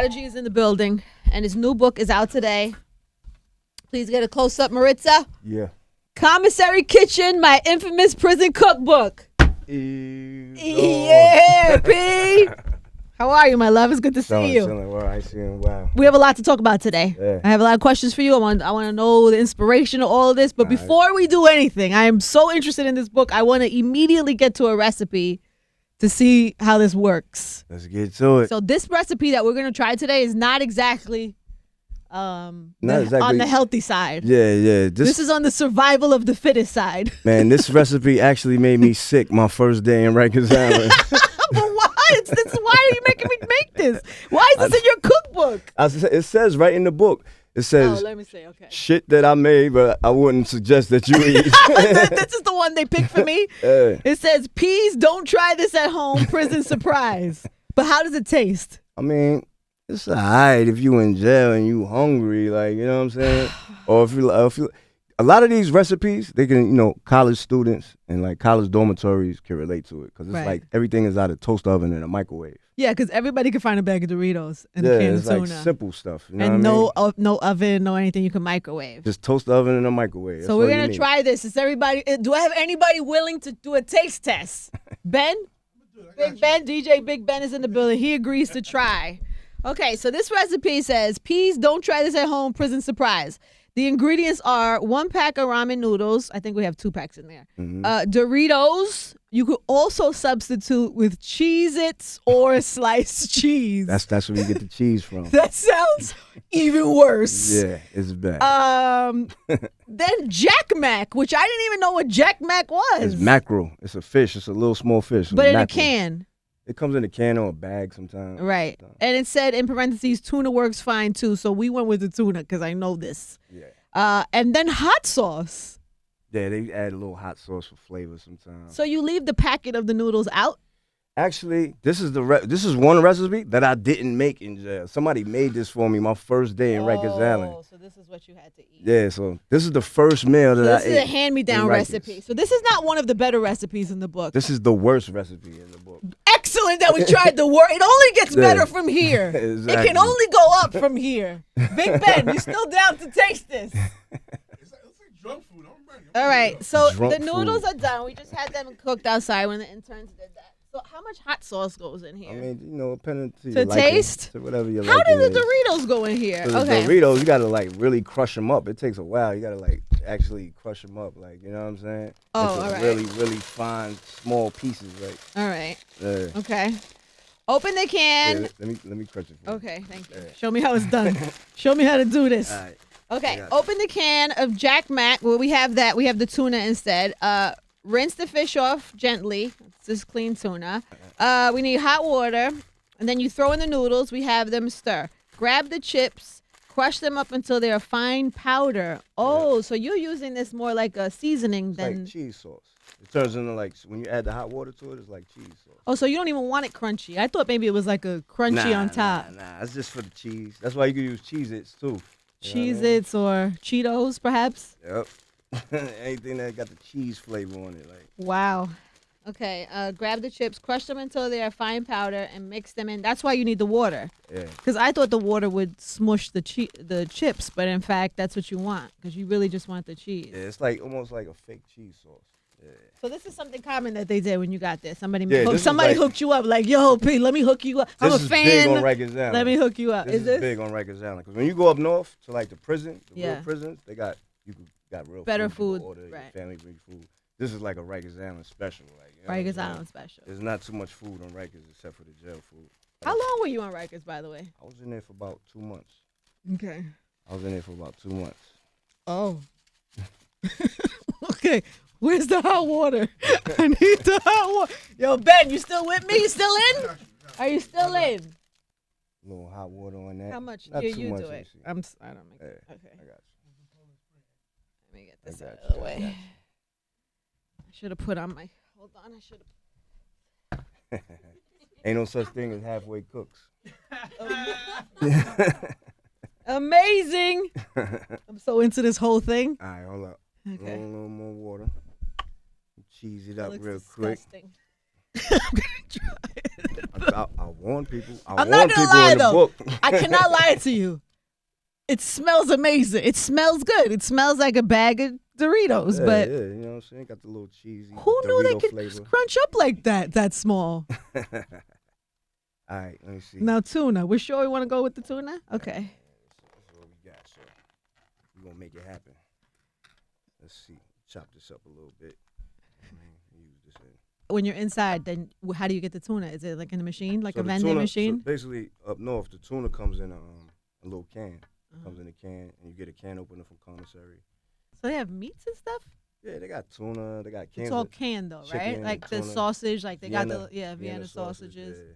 Prodigy is in the building, and his new book is out today. Please get a close-up, Maritza. Yeah. Commissary Kitchen, my infamous prison cookbook. Yeah, P. How are you, my love? It's good to see you. Wow. We have a lot to talk about today. Yeah. I have a lot of questions for you. I want to know the inspiration of all of this. But before we do anything, I am so interested in this book. I want to immediately get to a recipe to see how this works. Let's get to it. So this recipe that we're going to try today is not exactly, on the healthy side. Yeah. This is on the survival of the fittest side. Man, this recipe actually made me sick my first day in Rikers Island. But why? Why are you making me make this? Why is this in your cookbook? It says right in the book. It says, let me see. Okay. shit that I made, but I wouldn't suggest that you eat. This is the one they picked for me. It says, please don't try this at home, prison surprise. But how does it taste? I mean, it's all right if you in jail and you hungry, like, you know what I'm saying? Or if you a lot of these recipes, they can, college students and like college dormitories can relate to it because it's like everything is out of toaster oven and a microwave. Yeah, because everybody can find a bag of Doritos and a can of tuna. Like simple stuff. You know and what I mean? no oven, no anything you can microwave. Just toaster oven and a microwave. So we're going to try this. Is everybody? Do I have anybody willing to do a taste test? Ben? Big Ben? DJ Big Ben is in the building. He agrees to try. Okay, so this recipe says, please don't try this at home, prison surprise. The ingredients are 1 pack of ramen noodles. I think we have 2 packs in there. Mm-hmm. Doritos. You could also substitute with Cheez-Its or sliced cheese. That's where you get the cheese from. That sounds even worse. Yeah, it's bad. Then Jack Mac, which I didn't even know what Jack Mac was. It's mackerel. It's a fish. It's a little small fish. But in a can. It comes in a can or a bag sometimes. Right. And it said in parentheses, tuna works fine too. So we went with the tuna because I know this. Yeah. And then hot sauce. Yeah, they add a little hot sauce for flavor sometimes. So you leave the packet of the noodles out? Actually, this is one recipe that I didn't make in jail. Somebody made this for me my first day in Rikers Island. So this is what you had to eat. Yeah, so this is the first meal that I ate. This is a hand-me-down recipe. So this is not one of the better recipes in the book. This is the worst recipe in the book. Excellent that we tried the worst. It only gets better from here. Exactly. It can only go up from here. Big Ben, you still down to taste this? It's like drunk food. All right, so Drunk the noodles food. are done. We just had them cooked outside when the interns did that. So how much hot sauce goes in here? I mean, depending to To your liking, taste? to whatever you like. How do the Doritos go in here? The Okay. Doritos, you gotta like really crush them up. It takes a while. You gotta like actually crush them up, like, you know what I'm saying? Oh, Into all right. really, really fine, small pieces, like. All right. Yeah. Okay. Open the can. Yeah, let me crush it for you. Okay, thank you. Yeah. Show me how it's done. Show me how to do this. All right. Okay, Yeah. open the can of Jack Mac. Well, we have that. We have the tuna instead. Rinse the fish off gently. It's just clean tuna. We need hot water. And then you throw in the noodles. We have them stir. Grab the chips. Crush them up until they're a fine powder. Oh, so you're using this more like a seasoning It's than... like cheese sauce. It turns into like, when you add the hot water to it, it's like cheese sauce. Oh, so you don't even want it crunchy. I thought maybe it was like a crunchy on top. Nah, that's just for the cheese. That's why you can use Cheez-Its too. Cheez-Its or Cheetos, perhaps? Yep. Anything that got the cheese flavor on it, like. Wow. Okay, grab the chips, crush them until they are fine powder, and mix them in. That's why you need the water. Yeah. Because I thought the water would smush the chips, but in fact, that's what you want because you really just want the cheese. Yeah, it's like almost like a fake cheese sauce. Yeah. So this is something common that they did when you got there. Somebody Yeah, this is somebody like- hooked you up like, yo, P, let me hook you up. I'm a This is fan. big on Rikers Island. Let me hook you up. This is big on Rikers Island. Because when you go up north to like the prison, the real prisons, they got real better food. You food, can order, your right. family bring food. This is like a Rikers Island special. Like, you know Rikers what I'm saying? Island special. There's not too much food on Rikers except for the jail food. How long were you on Rikers, by the way? I was in there for about 2 months. Okay. I was in there for about 2 months. Oh. Okay. Where's the hot water? I need the hot water. Yo, Ben, you still with me? You still in? Are you still in? A little hot water on that. How much? Not Here, too you much, do let me it. see. I don't make it. Hey, Okay. I got Let me get this I out got of the you, I way. got you. I should have put on my. Hold on. I should have. Ain't no such thing as halfway cooks. Amazing. I'm so into this whole thing. All right, hold up. Okay. A little more water. Cheese it That up looks real quick. disgusting. I'm gonna try it. I warn people. I'm not gonna lie, in the though. book. I cannot lie to you. It smells amazing. It smells good. It smells like a bag of Doritos, Yeah, but yeah, you know what I'm saying? Got the little cheesy who knew they Dorito could flavor. crunch up like that small? All right, let me see. Now, tuna. We're sure we want to go with the tuna? Okay. That's what we got. So we're going to make it happen. Let's see. Chop this up a little bit. Use this in. When you're inside, then how do you get the tuna? Is it like in a machine, like So a the vending tuna, machine? So basically, up north, the tuna comes in a little can. Comes in a can, and you get a can opener from Commissary. So they have meats and stuff? Yeah, they got tuna. They got cans. It's all canned though, right? chicken, Like the tuna, sausage, like they got the Vienna Vienna sausage, sausages. yeah.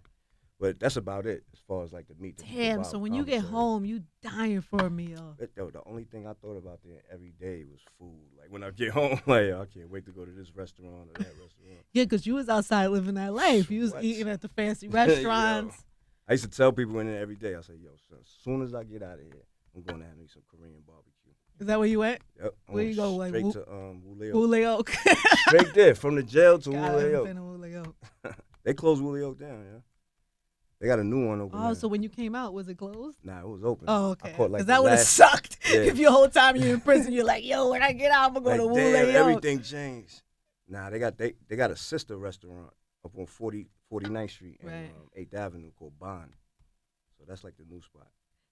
But that's about it as far as like the meat. that you Damn, can buy so from when you get Commissary. home, you dying for a meal. Yo, the only thing I thought about there every day was food. Like when I get home, like I can't wait to go to this restaurant or that restaurant. Yeah, because you was outside living that life. You was What? eating at the fancy restaurants. Yo. I used to tell people in there every day. I say, yo, son, as soon as I get out of here, I'm going to have me some Korean barbecue. Is that where you went? Yep. I Where went you go, like, straight to Woolley Oak. Woolly Oak. Straight there, from the jail to God, I Woolley haven't Oak. been to Woolly Oak. They closed Woolley Oak down, yeah. They got a new one open. Oh, now. so when you came out, was it closed? Nah, it was open. Oh, I okay. caught, like, Because the that would have last- sucked Yeah. if your whole time you're in prison, you're like, yo, when I get out, I'm going to go to Like, Woolly damn, Oak. everything changed. Nah, they got a sister restaurant up on 49th Street and Right. 8th Avenue called Bond. So that's like the new spot.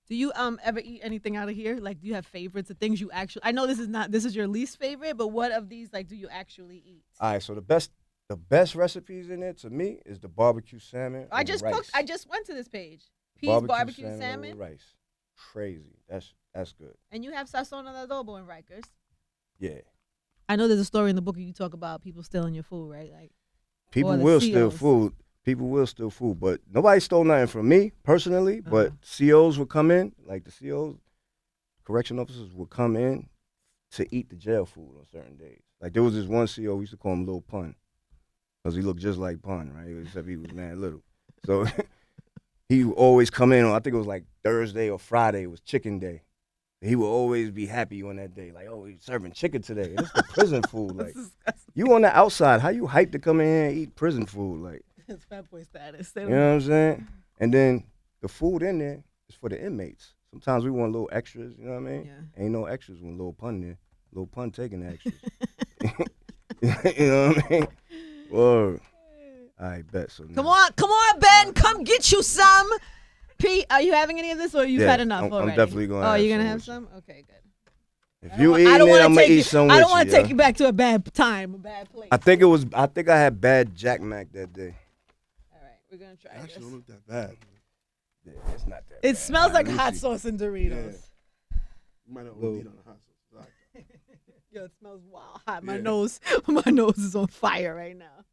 Do you ever eat anything out of here? Like, do you have favorites of things you actually? I know this is your least favorite, but what of these do you actually eat? All right, so the best recipes in there to me is the barbecue salmon. I over just rice. cooked. I just went to this page. Peas barbecue over salmon, rice. Crazy. That's good. and you have sazon al adobo in Rikers. Yeah. I know there's a story in the book where you talk about people stealing your food, right? Like, People Or the will steal COs. food. People will steal food, but nobody stole nothing from me personally. But COs would come in, like the COs, correction officers would come in to eat the jail food on certain days. Like there was this one CO, we used to call him Lil Pun, because he looked just like Pun, right? Except he was mad little. So he would always come in on, I think it was like Thursday or Friday, it was chicken day. He would always be happy on that day, like, oh, he's serving chicken today. It's the prison food. Like, you on the outside, how you hyped to come in here and eat prison food? Like, it's fat boy status. you know what I'm saying? And then the food in there is for the inmates. Sometimes we want little extras, you know what I mean? Yeah. Ain't no extras when Lil Pun there. Lil Pun taking the extras. You know what I mean? Word. I bet. So Come on, Ben, come get you some. Pete, are you having any of this, or you've Yeah, had enough I'm already? definitely gonna Oh, have you're gonna some have with you. some? Okay, good. If you eating I don't it, wanna I'm gonna take eat you- some I with don't want you. to take yeah. you back to a bad time, a bad place. I think I had bad Jack Mac that day. All right, we're gonna try Actually, this. don't look that bad. Yeah, it's not that It bad. smells like Let me hot see. sauce and Doritos. You might not Little- OD on the hot sauce. Like, Yo, it smells wild hot. My Yeah. nose, my nose is on fire right now.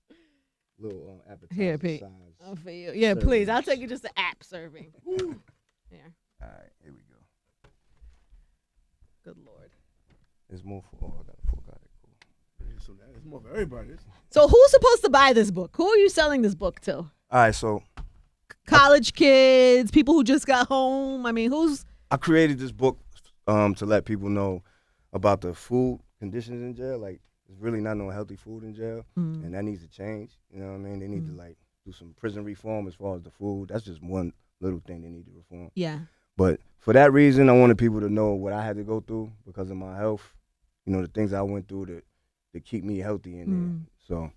Little appetizer Here, Pete. size. Oh, for you. Yeah, Serving. please. I'll take you just an app serving. Here. All right, here we go. Good Lord. There's more for. Oh, I got a fork out there. Cool. so that's more for everybody. So who's supposed to buy this book? Who are you selling this book to? All right, so College kids, people who just got home. I mean, who's I created this book to let people know about the food conditions in jail. Like, there's really not no healthy food in jail, and that needs to change. You know what I mean? They need to like do some prison reform as far as the food. That's just one little thing they need to reform. yeah. But for that reason, I wanted people to know what I had to go through because of my health. You know, the things I went through to keep me healthy in there. So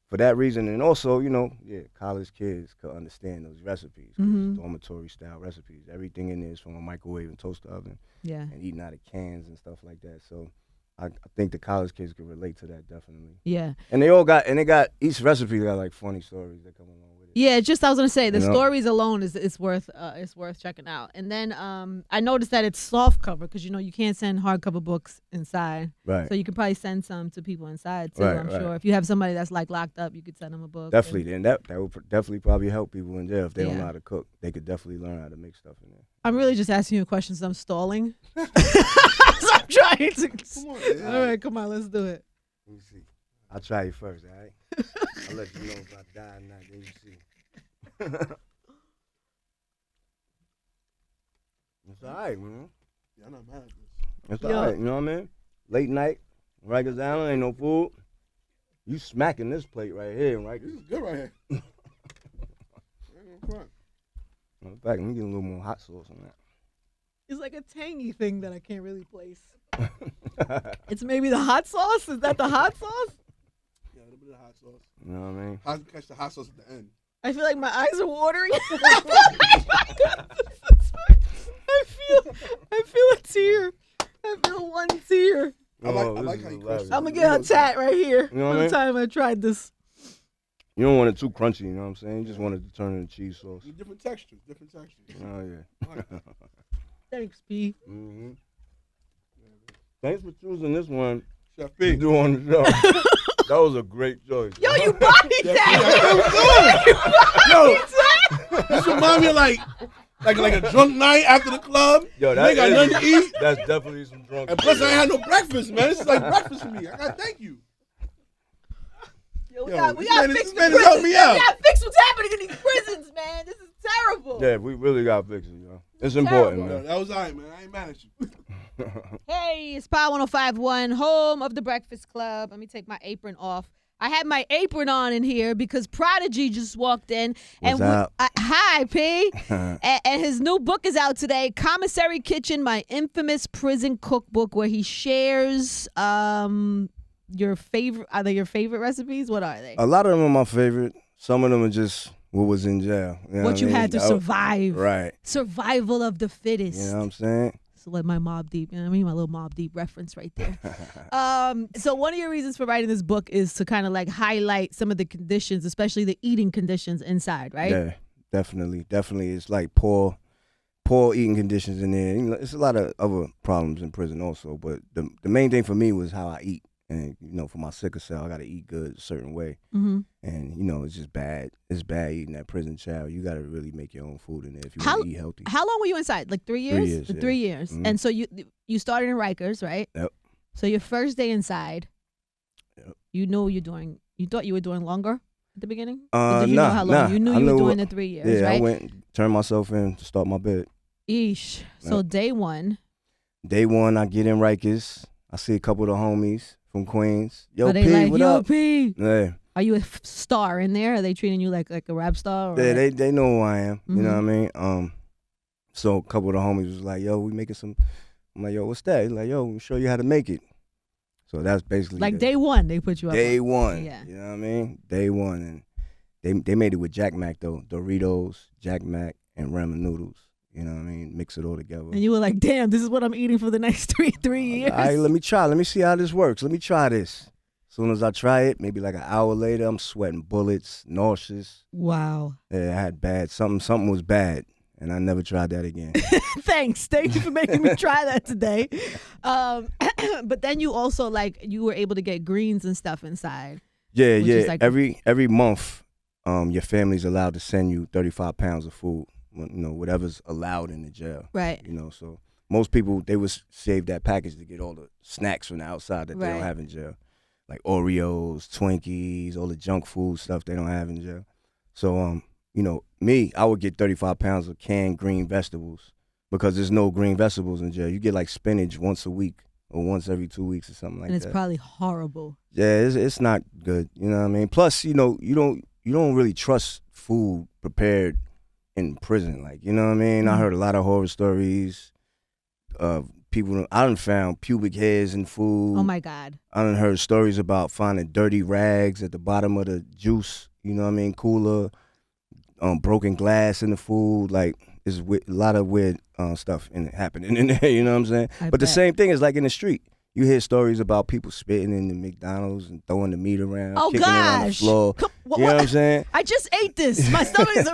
for that reason, and also, you know, college kids could understand those recipes, 'cause it's dormitory style recipes. Everything in there is from a microwave and toaster oven, Yeah. and eating out of cans and stuff like that. So I think the college kids could relate to that definitely. Yeah. And they got each recipe got like funny stories that come along with it. Yeah, just I was gonna say the You know? stories alone is worth checking out. And then I noticed that it's soft cover because you can't send hardcover books inside, Right. so you can probably send some to people inside too. Right, I'm right. sure if you have somebody that's like locked up, you could send them a book. Definitely, and that would definitely probably help people in jail if they don't Yeah. know how to cook. They could definitely learn how to make stuff in there. I'm really just asking you questions. I'm stalling. So I'm trying to. Come on, man. All right, come on, let's do it. Let me see. I'll try you first, all right? I'll let you know if I die or not, then you see. It's all right, man. Yeah, I'm not mad at this. It's Yo. all right, you know what I mean? Late night, Rikers Island, ain't no food. You smacking this plate right here, right? This is good right here. crunch. In fact, let me get a little more hot sauce on It's like a tangy thing that I can't really place. that. It's maybe the hot sauce. Is that the hot sauce? Yeah, a little bit of hot sauce. You know what I mean? Catch the hot sauce at the end. I feel like my eyes are watering. I feel a tear. I feel one tear. I like how you crunch it. I'm gonna get a tat right here You know what for I the mean? time I tried this. You don't want it too crunchy, you know what I'm saying? You just want it to turn into cheese sauce. Different textures. Oh, yeah. Thanks, P. Mm-hmm. Thanks for choosing this one Chef to B. do on the show. That was a great choice. Yo, you bodied that. Yo, this remind me of like a drunk night after the club. Yo, You ain't got nothing to eat. That's definitely some drunk. And plus, I ain't had no breakfast, man. This is like breakfast for me. I gotta thank you. Yo, we Yo, got this to man- fix this the man has helped prisons. me out. We got to fix what's happening in these prisons, man. This is terrible. Yeah, we really got to fix it, yo. It's important, Terrible. Yo, man. that was all right, man. I ain't mad at you. Hey, it's Power 105.1, home of the Breakfast Club. Let me take my apron off. I had my apron on in here because Prodigy just walked in. What's up? Hi, P. and his new book is out today, Commissary Kitchen, my infamous prison cookbook, where he shares your favorite. Are they your favorite recipes? What are they? A lot of them are my favorite. Some of them are just what was in jail. You know what you I mean? had to survive. Right. Survival of the fittest. You know what I'm saying? So like my Mobb Deep, you know what I mean? My little Mobb Deep reference right there. So one of your reasons for writing this book is to kind of like highlight some of the conditions, especially the eating conditions inside, right? Yeah, definitely. Definitely. It's like poor eating conditions in there. You know, it's a lot of other problems in prison also, but the main thing for me was how I eat. And, you know, for my sickle cell, I got to eat good a certain way. Mm-hmm. And, you know, it's just bad. It's bad eating that prison chow. You got to really make your own food in there if you want to eat healthy. How long were you inside? Like 3 years? 3 years, yeah. 3 years. Mhm. And so you started in Rikers, right? Yep. So your first day inside, Yep. you knew you're doing. You thought you were doing longer at the beginning? Or Nah, did you know how long? nah. You knew I you were knew- doing the 3 years, Yeah, right? I went, turned myself in to start my bed. Eesh. So day one. Day one, I get in Rikers. I see a couple of the homies from Queens. Yo, Are they P, like, what yo, up? P? Yeah. Are you a star in there? Are they treating you like a rap star? Or Yeah, they know who I am. You know what I Mhm. mean? So a couple of the homies was like, yo, we making some. I'm like, yo, what's that? He's like, yo, we'll show you how to make it. So that's basically like the- day one, they put you up. Day on. one. Yeah. You know what I mean? Day one. And they made it with Jack Mac, though. Doritos, Jack Mac, and ramen noodles. You know what I mean? Mix it all together. And you were like, damn, this is what I'm eating for the next three years. All right, let me try. Let me see how this works. Let me try this. As soon as I try it, maybe like an hour later, I'm sweating bullets, nauseous. Wow. Yeah, I had bad. Something was bad. And I never tried that again. Thanks. Thank you for making me try that today. But then you also you were able to get greens and stuff inside. Yeah, Which yeah. is like- Every month, your family's allowed to send you 35 pounds of food. You know, whatever's allowed in the jail. Right. You know, so most people, they would save that package to get all the snacks from the outside that they don't Right. have in jail. Like Oreos, Twinkies, all the junk food stuff they don't have in jail. So, you know, me, I would get 35 pounds of canned green vegetables because there's no green vegetables in jail. You get like spinach once a week or once every 2 weeks or something like And it's that. probably horrible. Yeah, it's not good. You know what I mean? Plus, you know, you don't really trust food prepared in prison. Like, you know what I mean? I Mhm. heard a lot of horror stories of people. I done found pubic hairs in food. Oh my God. I done heard stories about finding dirty rags at the bottom of the juice. You know what I mean? Cooler, broken glass in the food. Like, it's a lot of weird stuff happening in there. You know what I'm saying? I But the bet. same thing is like in the street. You hear stories about people spitting in the McDonald's and throwing the meat around, Oh kicking it on the gosh. floor. You know what I'm saying? I just ate this. My stomach is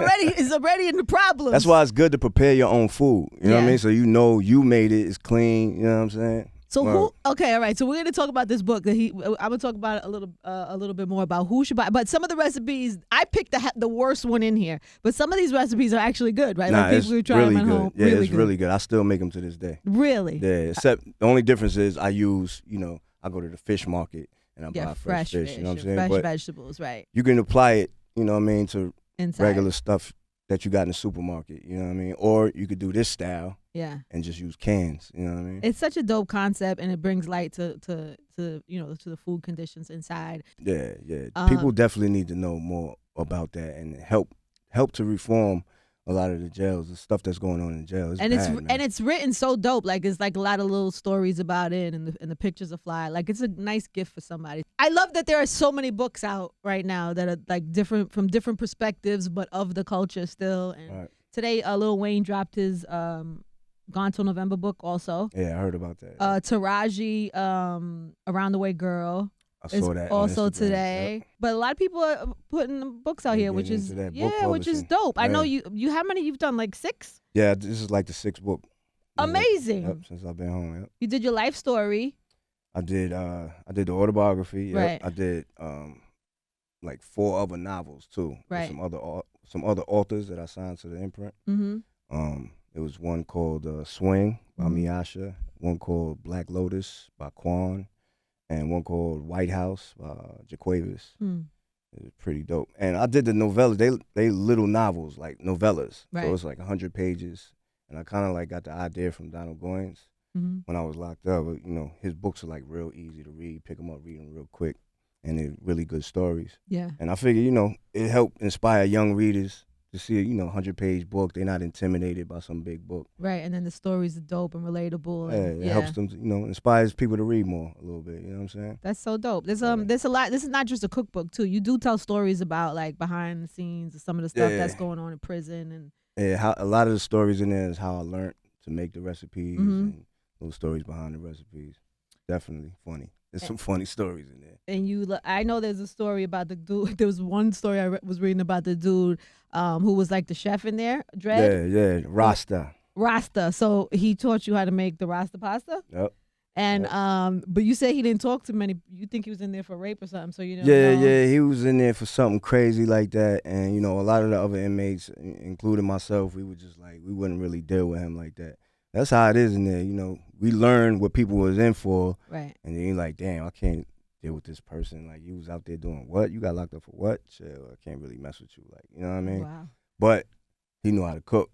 already in the problems. That's why it's good to prepare your own food. You know what I Yeah. mean? So you know you made it. It's clean. You know what I'm saying? So Well- okay, all right. So we're gonna talk about this book. I'm gonna talk about it a little bit more about who should buy. But some of the recipes, I picked the worst one in here. But some of these recipes are actually good, right? Nah, like it's people who try really them at good. home. Yeah, really it's good. really good. I still make them to this day. Really. Yeah, except the only difference is I use, you know, I go to the fish market and I Yeah, buy fresh fish. You know what I'm and saying? fresh But vegetables, right? you can apply it, you know what I mean, to Inside. regular stuff that you got in the supermarket. You know what I mean? Or you could do this style Yeah. and just use cans. You know what I mean? It's such a dope concept, and it brings light to to the food conditions inside. Yeah, yeah. Um, People definitely need to know more about that and help help to reform a lot of the jails, the stuff that's going on in jail. It's and bad, man. it's written so dope. Like it's like a lot of little stories about it, and the pictures are fly. Like it's a nice gift for somebody. I love that there are so many books out right now that are like different from different perspectives, but of the culture still. And Right. today, Lil Wayne dropped his Gone Till November book also. Yeah, I heard about that. Taraji, Around the Way Girl. I saw that on also Instagram. today. Yep. But a lot of people are putting books out They here, which getting is into that book which is publishing. dope. I know Yeah. you how many you've done, like 6? Yeah, this is like the 6th book. Amazing. Yep, since I've been home. Yep. You did your life story. I did the autobiography. Yep. Right. I did like 4 other novels too. With Right. some other authors that I signed to the imprint. Mm-hmm. There was one called Swing by Mhm. Miasha, one called Black Lotus by Quan, and one called White House by Jaquavis. Mm. It was pretty dope. And I did the novellas. They little novels, like novellas. Right. So it's like 100 pages. And I kind of like got the idea from Donald Goines Mm-hmm. when I was locked up. You know, his books are like real easy to read. Pick them up, read them real quick. And they're really good stories. Yeah. And I figure, you know, it helped inspire young readers to see a, 100-page book. They're not intimidated by some big book. Right. And then the stories are dope and relatable. Yeah, And, it helps them, inspires people to read more a little bit. You know what I'm saying? That's so dope. There's Yeah. there's a lot. This is not just a cookbook too. You do tell stories about like behind the scenes of some of the stuff Yeah. that's going on in prison and Yeah, a lot of the stories in there is how I learned to make the recipes Mhm. and those stories behind the recipes. Definitely funny. There's some funny stories in there. I know there's a story about the dude. There was one story I was reading about the dude who was like the chef in there, Dread. Yeah, Rasta. Rasta. So he taught you how to make the Rasta pasta. Yep. And but you said he didn't talk to many. You think he was in there for rape or something? So you know. Yeah, he was in there for something crazy like that. And, a lot of the other inmates, including myself, we were just like, we wouldn't really deal with him like that. That's how it is in there, We learned what people was in for. Right. And then you're like, damn, I can't deal with this person. Like, you was out there doing what? You got locked up for what? Chill, I can't really mess with you. Like, you know what I mean? Wow. But he knew how to cook.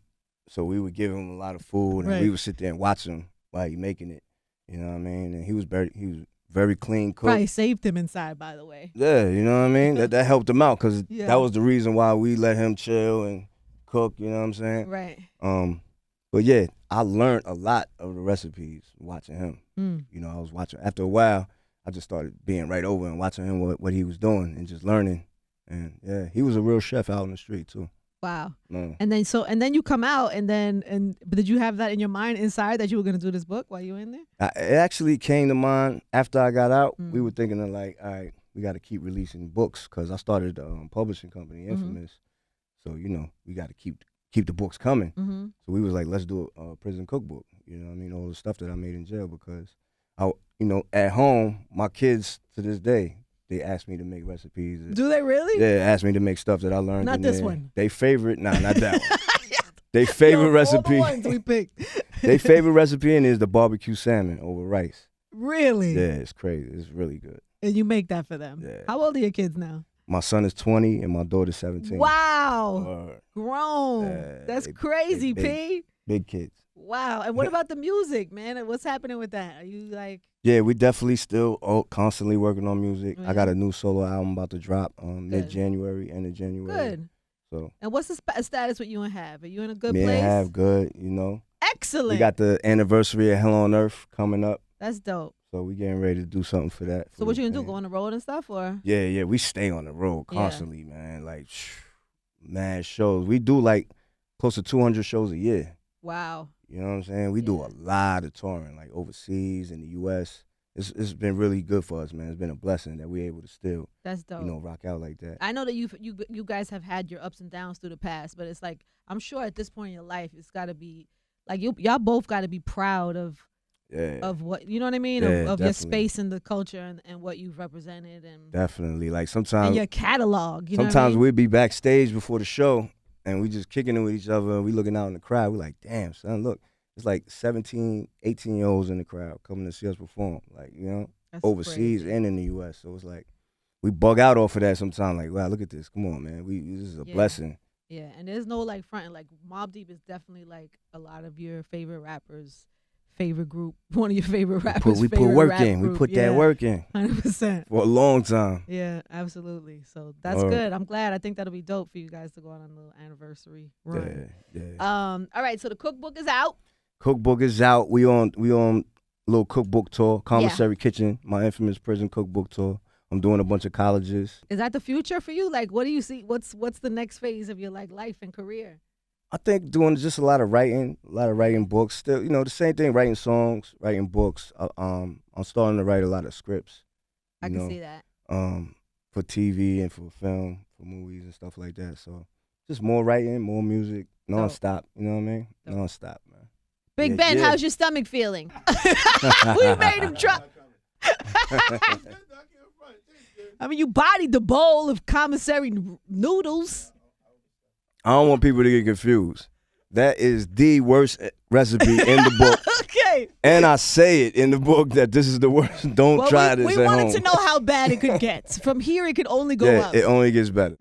So we would give him a lot of food, and Right. we would sit there and watch him while he making it. You know what I mean? And he was very clean cook. Probably saved him inside, by the way. Yeah, you know what I mean? That helped him out because Yeah. that was the reason why we let him chill and cook, you know what I'm saying? Right. But yeah, I learned a lot of the recipes watching him. Mm. I was watching. After a while, I just started being right over and watching him what he was doing and just learning. And yeah, he was a real chef out in the street too. Wow. No. And then you come out but did you have that in your mind inside that you were gonna do this book while you were in there? It actually came to mind after I got out. Mm. We were thinking of like, all right, we got to keep releasing books because I started a publishing company, Infamous. So we got to keep the books coming. Mm-hmm. So we was like, let's do a prison cookbook. You know what I mean? All the stuff that I made in jail because at home, my kids to this day, they ask me to make recipes. Do they really? Yeah, ask me to make stuff that I learned. Not in this there. one. They favorite, not that one. They favorite All recipe. the ones we picked. They favorite recipe in is the barbecue salmon over rice. Really? Yeah, it's crazy. It's really good. And you make that for them. Yeah. How old are your kids now? My son is 20 and my daughter's 17. Wow. Word. Grown. Yeah, That's they crazy, big. P. Big kids. Wow. And what about the music, man? What's happening with that? Are you like Yeah, we definitely still constantly working on music. I Right. got a new solo album about to drop mid-January, end of January. good? So And what's the status with you and Have? Are you in a good me place? and Have good, Excellent. We got the anniversary of Hell on Earth coming up. That's dope. So we getting ready to do something for that. So what you gonna do? Go on the road and stuff, or? Yeah, we stay on the road Yeah. constantly, man. Like, mad shows. We do like close to 200 shows a year. Wow. You know what I'm saying? We do a lot of touring, like overseas in the U.S. It's been really good for us, man. It's been a blessing that we're able to still, That's dope. rock out like that. I know that you guys have had your ups and downs through the past, but it's like I'm sure at this point in your life, it's got to be like y'all both got to be proud of what you know what I mean Yeah, of your definitely. space in the culture and what you've represented and Definitely. Like and sometimes your catalog. You know what I sometimes mean? we'd be backstage before the show and we just kicking it with each other and we looking out in the crowd. We like, damn, son, look. It's like 17, 18-year-olds in the crowd coming to see us perform. Like, That's overseas crazy. and in the U.S. So it's like we bug out off of that sometimes. Like, wow, look at this. Come on, man. This is a Yeah. blessing. Yeah, and there's no like fronting. Like Mobb Deep is definitely like a lot of your favorite rappers' favorite group, one of your favorite rappers. We put work in. We put that work in 100%. for a long time. Yeah, absolutely. So that's good. I'm glad. I think that'll be dope for you guys to go on a little anniversary run. Yeah. All right. So the cookbook is out. Cookbook is out. We on a little cookbook tour. Commissary Kitchen, my Infamous Prison Cookbook tour. I'm doing a bunch of colleges. Is that the future for you? Like, what do you see? What's the next phase of your life and career? I think doing just a lot of writing books. Still, the same thing. Writing songs, writing books. I'm starting to write a lot of scripts. I can see that. For TV and for film, for movies and stuff like that. So just more writing, more music, nonstop. You know what I mean? Nonstop, man. Big Ben, how's your stomach feeling? We made him try. I mean, you bodied the bowl of commissary noodles. I don't want people to get confused. That is the worst recipe in the book. Okay. And I say it in the book that this is the worst. Don't try this at home. We wanted to know how bad it could get. From here, it could only go up. It only gets better.